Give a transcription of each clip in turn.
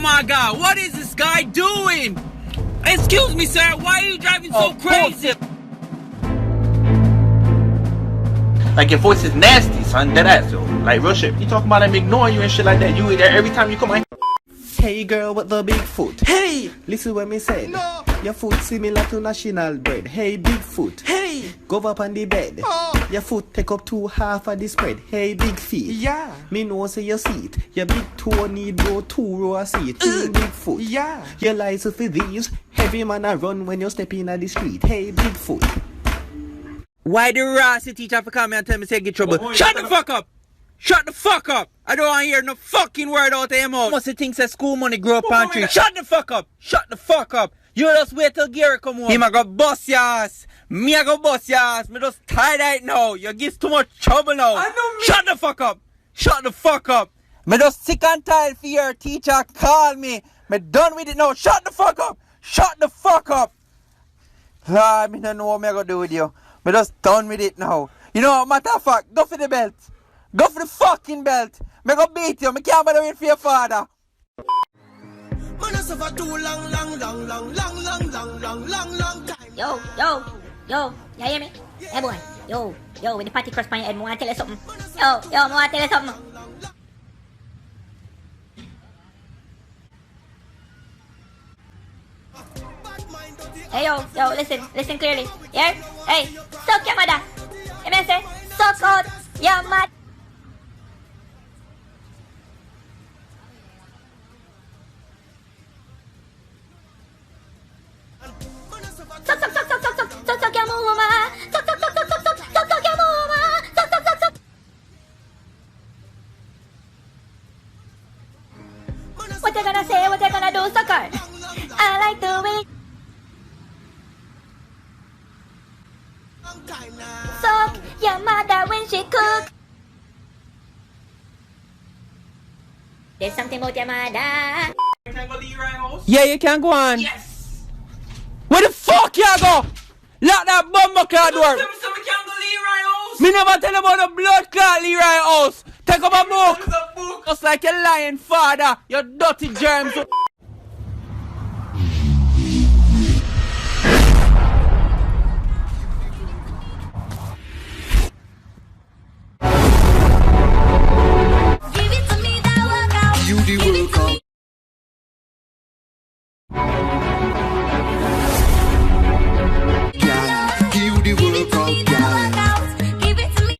my God, what is this guy doing? Excuse me, sir, why are you driving so crazy? Like, your voice is nasty, son. Dead ass, yo. Like, real shit. You talking about him ignoring you and shit like that. You there every time you come on. Hey girl with the big foot. Hey! Listen what me said. No! Your foot similar to national bread. Hey big foot. Hey! Go up on the bed. Oh! Your foot take up 2/2 of the spread. Hey big feet. Yeah! Me know say you see it. Your big toe need go 2 row of seat. Big foot. Yeah! Your license for these. Heavy man a run when you step in the street. Hey big foot. Why the Rossi teacher have to come and tell me say get trouble? Shut the fuck up! Shut the fuck up! I don't want to hear no fucking word out of your mouth. Must think say school money grow up on tree. Shut the fuck up! Shut the fuck up! You just wait till Gary come home. Him a go bust your ass. Me a go bust your ass. Me just tired right now. You give too much trouble now. Shut the fuck up! Shut the fuck up! Me just sick and tired for your teacher call me. Me done with it now. Shut the fuck up! Shut the fuck up! Ah, me don't know what me gonna do with you. Me just done with it now. You know, matter of fact, go for the belt. Go for the fucking belt. Me go beat you. Me can't bother wait for your father. Man, I suffer too long time. Yo, you hear me? Hey boy, yo, with the party cross my head, I want to tell you something. Yo, I want to tell you something. Hey yo, listen clearly. Yeah? Hey, suck your mother. You mean say, suck out your mother. Suck your mama. Suck your mama. Suck. What you gonna say? What you gonna do, sucker? I like the way. Suck your mother when she cook. There's something about your mother. Yeah, you can go on. Yes. Where the fuck you go? Lock that bumper card door. Me never tell about the blood clot Leroy house. Take up a book. Just like a lying father. You dirty germs. Give it to me, that workout. You the workout. You the workout, girl. Give it to me.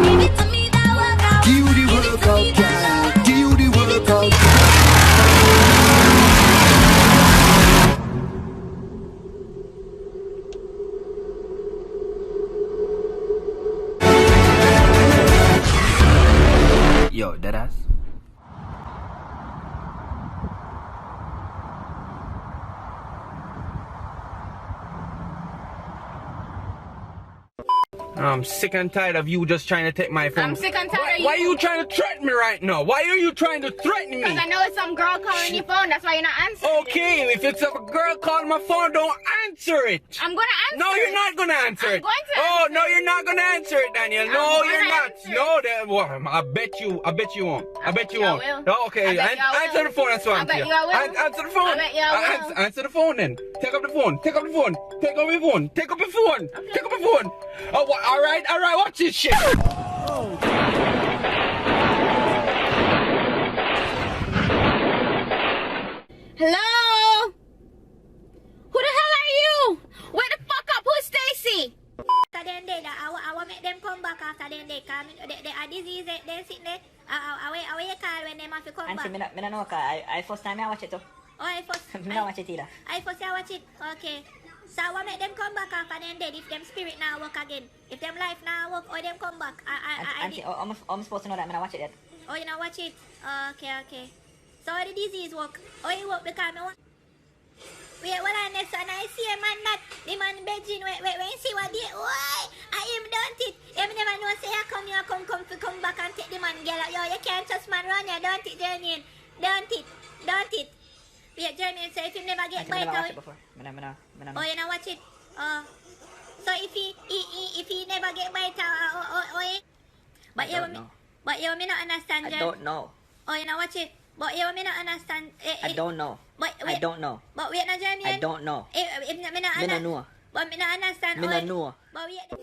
Give it to me, that workout. You the workout, girl. You the workout. Yo, deadass. I'm sick and tired of you just trying to take my phone. I'm sick and tired of you. Why are you trying to threaten me right now? Why are you trying to threaten me? Because I know it's some girl calling your phone, that's why you're not answering. Okay, if it's a girl calling my phone, don't answer it. I'm gonna answer. No, you're not gonna answer I'm it. going to Oh, answer no, it. you're not gonna answer it, Daniel. No, I'm you're gonna not. answer No, that well, I bet you won't. I bet you won't. will. Oh, okay, I bet you I answer will. the phone. That's what I I'm bet telling you I will. Answer the phone. I bet you I will. Answer the phone then. Take up the phone. Take up the phone. Take up your phone. Take up your phone. Take up your phone. Oh, all right. Watch this shit. Hello? Who the hell are you? Wake the fuck up, who's Stacy? After them day, I will make them come back after them day. Cause they are disease, they sit there. I will call when they have to come back. Auntie, me no know, cause I first time I watch it too. Oh, I first. Me no watch it either. I first watch it. Okay. So I will make them come back after them dead if them spirit now work again. If them life now work or them come back. Auntie, I'm supposed to know that me no watch it yet. Oh, you know watch it? Okay. So how the disease work? Oh, it work because me want. Wait, well, and I see a man that the man begging. Wait, see what they. Why? I him done it. Him never know say I come back and take the man girl. Yo, you can't trust man run here. Don't it, Jermaine? Don't it. Wait, Jermaine say if you never get bite out. Me no. Oh, you know watch it? So if he never get bite But you me not understand, I don't know. Oh, you know watch it. But you me not understand. I don't know. But I don't know. But wait, no, Jeremy. I don't know. If me not know. But me not understand. Me not know. But wait.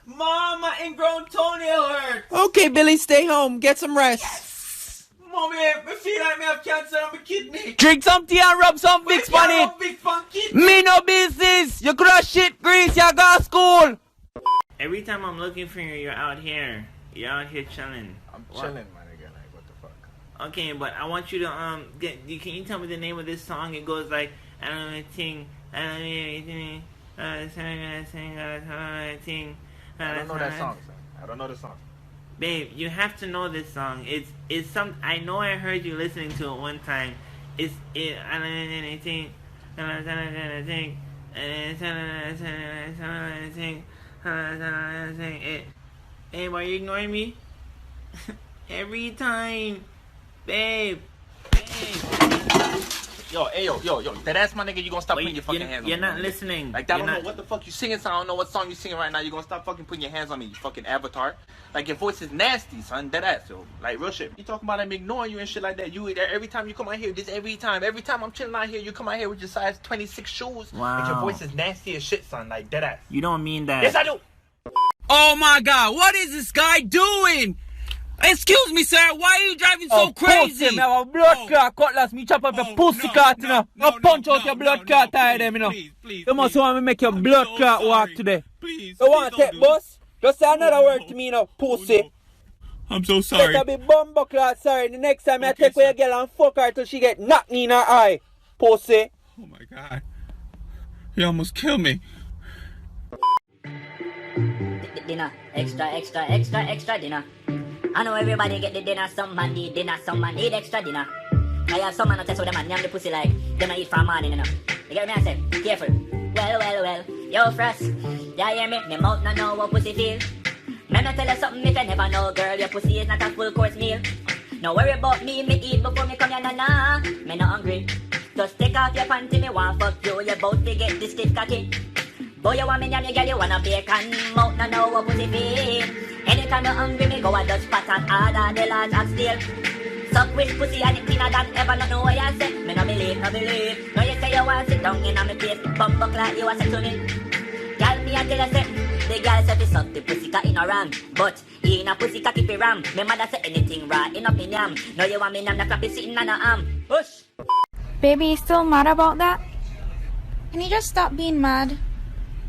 Mom, my ingrown toenail hurt. Okay, Billy, stay home. Get some rest. Mommy, I feel like I have cancer on my kidney. Drink some tea and rub some Vicks on it. Me no business. You crush shit, grease. You go to school. Every time I'm looking for you, you're out here. You're out here chilling. I'm chilling, my nigga. Like, what the fuck? Okay, but I want you to can you tell me the name of this song? It goes like I don't know anything. I don't know anything. I don't know that song, son. I don't know the song. Babe, you have to know this song. It's some. I know I heard you listening to it one time. I don't know anything. Hey, why are you ignoring me? Every time, babe. Yo, that ass, my nigga, you gonna stop putting your fucking hands on me. You're not listening. Like, I don't know what the fuck you singing, so I don't know what song you singing right now. You gonna stop fucking putting your hands on me, you fucking avatar. Like, your voice is nasty, son. That ass, yo. Like, real shit. You talking about I'm ignoring you and shit like that. You every time you come out here, every time I'm chilling out here, you come out here with your size 26 shoes. Wow. Like, your voice is nasty as shit, son. Like, that ass. You don't mean that. Yes, I do. Oh my God, what is this guy doing? Excuse me, sir, why are you driving so crazy? Me have a blood clot cutlass, me chop up your pussy clot, you know. No, punch out your blood clot tire them, you know. You must want me make your blood clot walk today. Please. You want to take bus? Just say another word to me, you know, pussy. I'm so sorry. Better be bumbo clot, sorry. The next time I take away your girl and fuck her till she get knocked in her eye. Pussy. Oh my God. He almost killed me. Dinner. Extra dinner. I know everybody get the dinner, some man need dinner, some man need extra dinner. I have some man not test with them and yam the pussy like them I eat from morning, you know. You get me I say? Careful. Well, yo Frost, ya hear me? Me mouth not know what pussy feel. Me not tell you something if you never know, girl, your pussy is not a full course meal. No worry about me eat before me come here, nah. Me not hungry. Just take off your panty, me want fuck you, you bout to get this stiff cocky. Boy, you want me yam, you girl, you wanna bacon, mouth not know what pussy feel. Anytime you're hungry, me go a Dutch pot and order the large and steel. Suck with pussy and it cleaner than ever, not know what you say. Me no believe. No, you say you want to sit down in my face, bumbo like you a sex to me. Girl, me a tell you say, the girl say fi suck the pussy cat in a ram. But he in a pussy cat if he ram. Me mother say anything raw in up in yam. Now you want me nam the flappy sitting on a arm. Push. Baby, you still mad about that? Can you just stop being mad?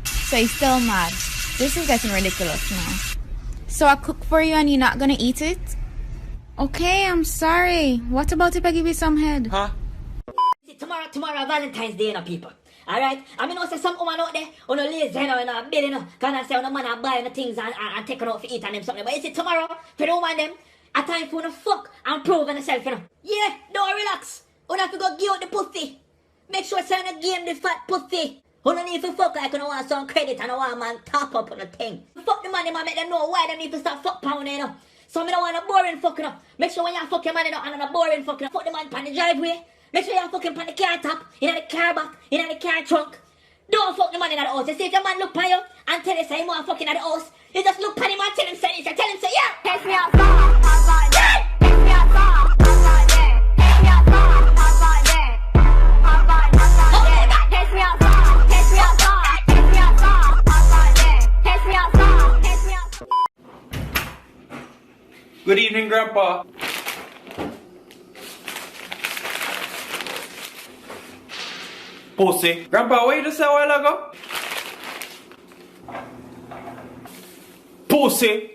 So you're still mad. This is getting ridiculous now. So I cook for you and you're not gonna eat it? Okay, I'm sorry. What about if I give you some head? Huh? Tomorrow Valentine's Day, you know, people. Alright? I mean, say some woman out there, on a lazy, you know, a bill, you know, can I say on a man are buying the things and take her out for eat and them something. But you see, tomorrow, for the woman them, a time for the fuck and prove on herself, you know. Yeah, don't relax. You have to go give out the pussy. Make sure it's on the game, the fat pussy. You don't need to fuck like you don't want some credit and you want man top up on the thing. Fuck the man, they might make them know why they need to start fuck pounding, you know. So me don't want a boring fucking up. Make sure when you fuck your man, you know, and a boring fucking up. Fuck the man on the driveway. Make sure you fucking on the car top, in the car back, in the car trunk. Don't fuck the man in the house. You see if your man look at you and tell you say he want fucking at the house, you just look at him and tell him say this. Tell him say yeah. Kiss me outside, outside there. Kiss me outside, outside there. Kiss me outside, outside there. Outside, outside there. Kiss me outside, kiss me outside. Kiss me outside, outside there. Kiss me outside, kiss me outside. Good evening, Grandpa. Pussy. Grandpa, what you just say a while ago? Pussy.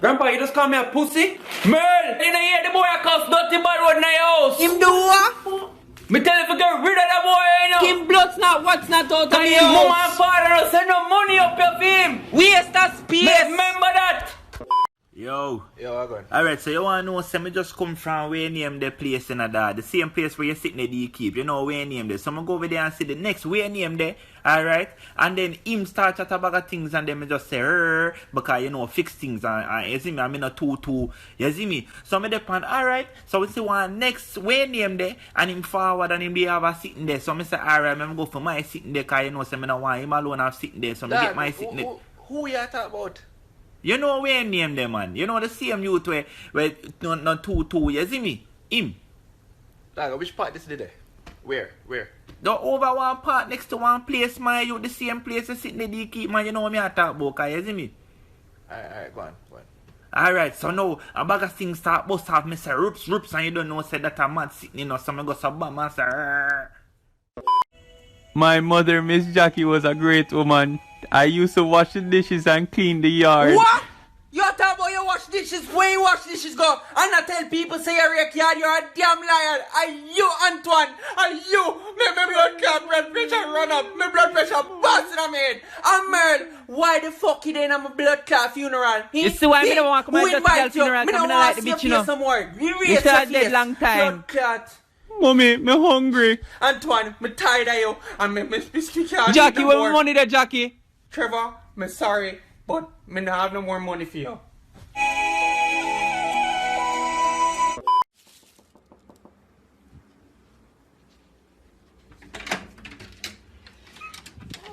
Grandpa, you just call me a pussy? Merl, you don't hear the boy a cuss dirty bad word in your house. Him do what? Me tell you to get rid of that boy, you know. Him blood's not what's not out of the house. Mama and father don't send no money up your him. Waste that space. Remember that. Yo, I got it. alright, so you want to know, say me just come from where you name the place in the same place where you sitting there, you keep, you know where you name there. So I'm go over there and see the next where you name there, alright? And then him start chat about things and then me just say, because you know, fix things and you see me, I'm in a 2-2, you see me? So me depend, alright, so we see one next where you name there, and him forward and him be have a sitting there. So me say, alright, I'm go for my sitting there, because you know, so me don't want him alone have sitting there, so me get my sitting there. Who you talk about? You know where name them, man. You know the same youth where no 2-2, you see me? Him. Dog, which part this did? Where? The over one part next to one place, man. You the same place you sitting there, you keep, man. You know what me I talk about, cause you see me? Alright, go on. Alright, so now a bag of things start bust off me say roops, and you don't know say that a mad sitting, you know, so me go so bam and say "Rrrr." My mother, Miss Jackie, was a great woman. I used to wash the dishes and clean the yard. What? You talk about you wash dishes, where you wash dishes go? And I tell people say you're a yard, you're a damn liar. Are you, Antoine? Are you? My blood pressure run up. My blood pressure busting on my head. I'm Merle. Why the fuck you then at my blood clot funeral? You see why me don't want to come and just funeral? Me don't like want to the see your bitch, you face know. some more. You You raise your start dead face. long time. Blood clot. Mommy, me hungry. Antoine, me tired of you. And me speak can't Jackie, eat no where more. my money there, Jackie? Trevor, me sorry, but me not have no more money for you. Oh,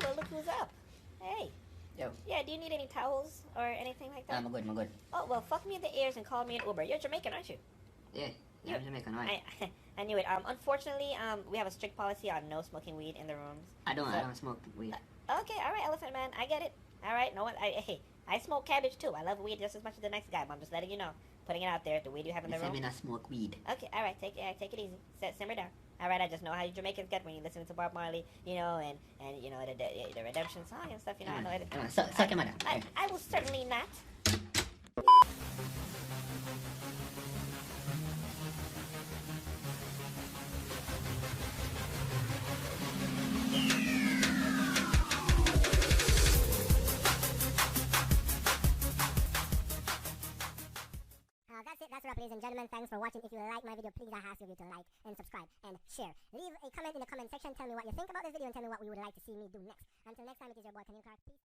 well, look who's up. Hey. Yo. Yeah, do you need any towels or anything like that? I'm good. Oh, well, fuck me in the ears and call me an Uber. You're Jamaican, aren't you? Yeah, I'm Jamaican, right? I knew it. Unfortunately, we have a strict policy on no smoking weed in the rooms. I don't smoke weed. Okay, all right, Elephant Man, I get it. All right, no one. I smoke cabbage too. I love weed just as much as the next guy. But I'm just letting you know, putting it out there. The weed you have in the room. I not smoke weed. Okay, all right, take it easy. Simmer down. All right, I just know how you Jamaicans get when you listen to Bob Marley, you know, and you know the redemption song and stuff. You know, I know it. Suck him out. I will certainly not. That's a wrap, ladies and gentlemen. Thanks for watching. If you like my video, please I ask you to like and subscribe and share. Leave a comment in the comment section. Tell me what you think about this video and tell me what you would like to see me do next. Until next time, it is your boy Kenny Clark. Peace.